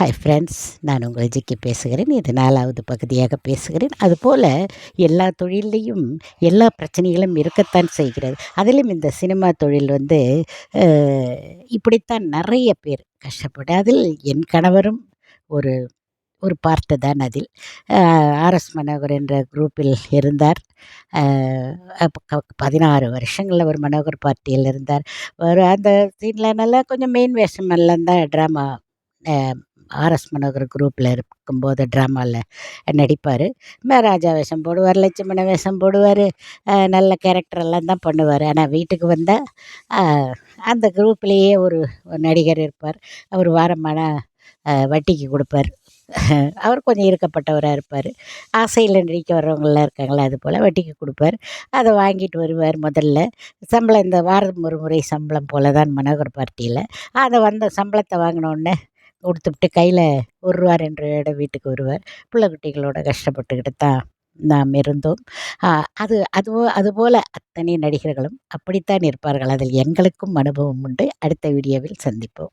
Hi friends, நான் உங்கள் ஜிக்கி பேசுகிறேன். இது 4வது பகுதியாக பேசுகிறேன். அதுபோல எல்லா தொழில்லையும் எல்லா பிரச்சனைகளும் இருக்கத்தான் செய்கிறது. அதிலும் இந்த சினிமா தொழில் வந்து அ இப்படித்தான் நெறைய பேர் அதில் என் கணவரும் ஒரு ஒரு பார்ட்டு தான் அதில். அ ஆர்எஸ் மனோகர் என்ற குரூப்பில் இருந்தார். அ அப்ப 16 வருஷங்கள் அவர் மனோகர் பார்ட்டியில் இருந்தார். அந்த சீன்ல நல்லா கொஞ்சம் மெயின் வேஷமெல்லாம் தான் ட்ராமா அ ஆர்எஸ் மனோகர் குரூப்பில இருக்கும்போது ட்ராமால நடிப்பாரு. ராஜா வேஷம் போடுவார், லட்சுமண வேஷம் போடுவாரு. நல்ல கேரக்டர் எல்லாம் தான் பண்ணுவாரு. ஆனா வீட்டுக்கு வந்தா, அ அந்த குரூப்லேயே ஒரு நடிகர் இருப்பார். அவர் வாரமானா வட்டிக்கு குடுப்பார். அவர் கொஞ்சம் இறுக்கப்பட்டவரா இருப்பாரு. ஆசையில நடிக்க வர்றவங்கலாம் இருக்காங்கல்ல, அதுபோல வட்டிக்கு குடுப்பார். அத வாங்கிட்டு வருவார் முதல்ல. சம்பளம் இந்த வாரம் ஒரு முறை சம்பளம் போல தான் மனோகர் பார்ட்டியில. அத வந்த சம்பளத்த வாங்குனோனே குடுத்துப்புட்டு கையில ரூ. 1 2 வீட்டுக்கு வருவார். புள்ள குட்டிகளோட கஷ்டப்பட்டுக்கிட்டு தான் நாம் இருந்தோம். அ அது அதுபோல அத்தனை நடிகர்களும் அப்படித்தான் இருப்பார்கள். அதில் எங்களுக்கும் அனுபவம் உண்டு. அடுத்த வீடியோவில் சந்திப்போம்.